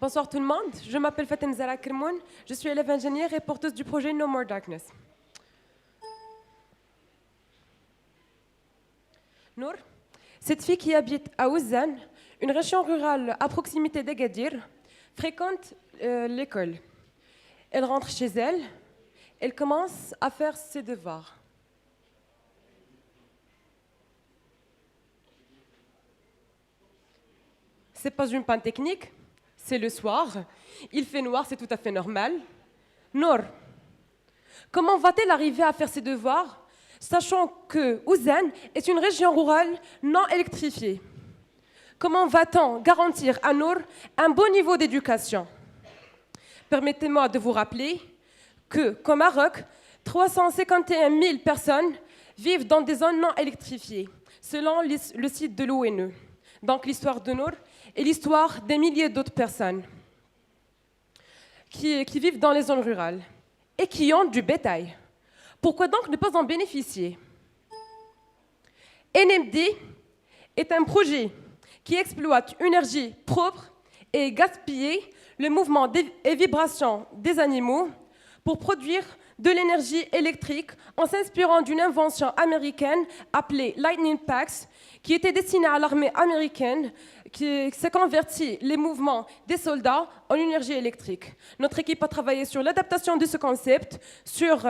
Bonsoir tout le monde, je m'appelle Fatem Zara Kermoun, je suis élève ingénieure et porteuse du projet No More Darkness. Nour, cette fille qui habite à Ouzan, une région rurale à proximité d'Agadir, fréquente l'école. Elle rentre chez elle, elle commence à faire ses devoirs. C'est pas une panne technique, c'est le soir. Il fait noir, c'est tout à fait normal. Nour, comment va-t-elle arriver à faire ses devoirs, sachant que Ouzan est une région rurale non électrifiée? Comment va-t-on garantir à Nour un bon niveau d'éducation? Permettez-moi de vous rappeler qu'au Maroc, 351 000 personnes vivent dans des zones non électrifiées, selon le site de l'ONU. Donc l'histoire de Nour et l'histoire des milliers d'autres personnes qui vivent dans les zones rurales et qui ont du bétail. Pourquoi donc ne pas en bénéficier? NMD est un projet qui exploite une énergie propre et gaspillée, le mouvement et vibration des animaux pour produire de l'énergie électrique en s'inspirant d'une invention américaine appelée Lightning Packs, qui était destinée à l'armée américaine, qui s'est converti les mouvements des soldats en énergie électrique. Notre équipe a travaillé sur l'adaptation de ce concept, sur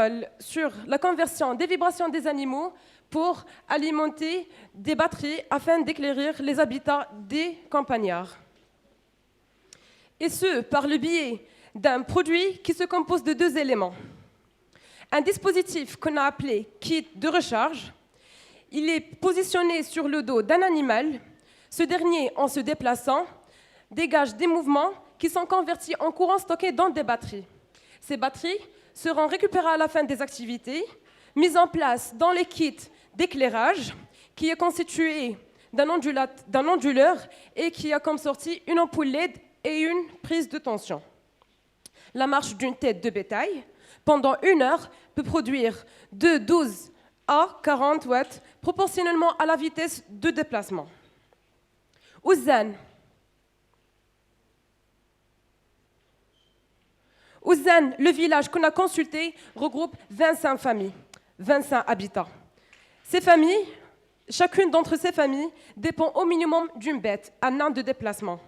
la conversion des vibrations des animaux pour alimenter des batteries afin d'éclairer les habitats des campagnards. Et ce, par le biais d'un produit qui se compose de deux éléments. Un dispositif qu'on a appelé kit de recharge. Il est positionné sur le dos d'un animal. Ce dernier, en se déplaçant, dégage des mouvements qui sont convertis en courant stocké dans des batteries. Ces batteries seront récupérées à la fin des activités, mises en place dans les kits d'éclairage, qui est constitué d'un onduleur et qui a comme sortie une ampoule LED et une prise de tension. La marche d'une tête de bétail, pendant 1 heure, peut produire de 12 à 40 watts, proportionnellement à la vitesse de déplacement. Ouzan, le village qu'on a consulté, regroupe 25 familles, 25 habitants. Ces familles, chacune d'entre ces familles dépend au minimum d'une bête, un an de déplacement.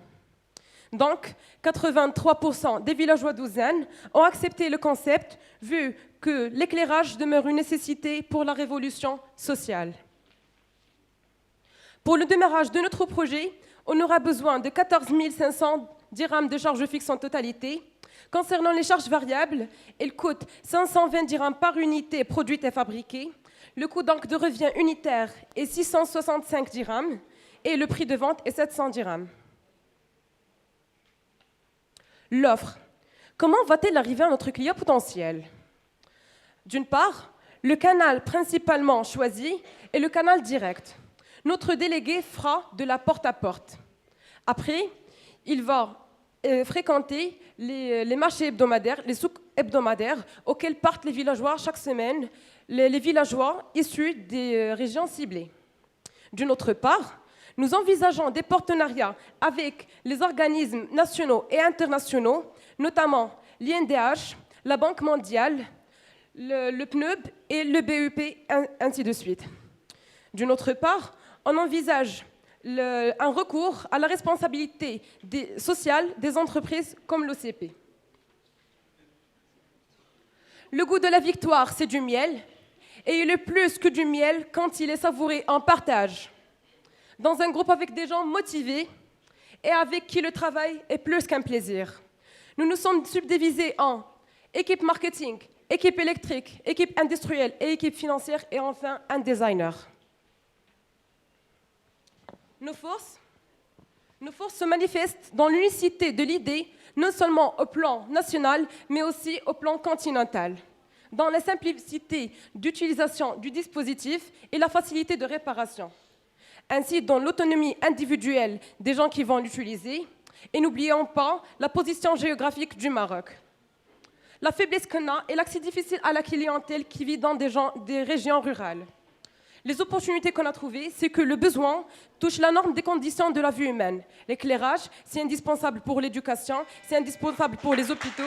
Donc, 83% des villageois d'Ouzan ont accepté le concept, vu que l'éclairage demeure une nécessité pour la révolution sociale. Pour le démarrage de notre projet, on aura besoin de 14 500 dirhams de charges fixes en totalité. Concernant les charges variables, elles coûtent 520 dirhams par unité produite et fabriquée. Le coût donc de revient unitaire est 665 dirhams et le prix de vente est 700 dirhams. L'offre. Comment va-t-elle arriver à notre client potentiel? D'une part, le canal principalement choisi est le canal direct. Notre délégué fera de la porte-à-porte. Après, il va fréquenter les marchés hebdomadaires, les souks hebdomadaires auxquels partent les villageois chaque semaine, les villageois issus des régions ciblées. D'une autre part, nous envisageons des partenariats avec les organismes nationaux et internationaux, notamment l'INDH, la Banque mondiale, le PNUD et le BEP, ainsi de suite. D'une autre part, on envisage un recours à la responsabilité sociale des entreprises comme l'OCP. Le goût de la victoire, c'est du miel, et il est plus que du miel quand il est savouré en partage, dans un groupe avec des gens motivés et avec qui le travail est plus qu'un plaisir. Nous nous sommes subdivisés en équipe marketing, équipe électrique, équipe industrielle et équipe financière, et enfin un designer. Nos forces se manifestent dans l'unicité de l'idée, non seulement au plan national, mais aussi au plan continental, dans la simplicité d'utilisation du dispositif et la facilité de réparation, ainsi dans l'autonomie individuelle des gens qui vont l'utiliser, et n'oublions pas la position géographique du Maroc. La faiblesse qu'on a est l'accès difficile à la clientèle qui vit dans des régions rurales. Les opportunités qu'on a trouvées, c'est que le besoin touche la norme des conditions de la vie humaine. L'éclairage, c'est indispensable pour l'éducation, c'est indispensable pour les hôpitaux.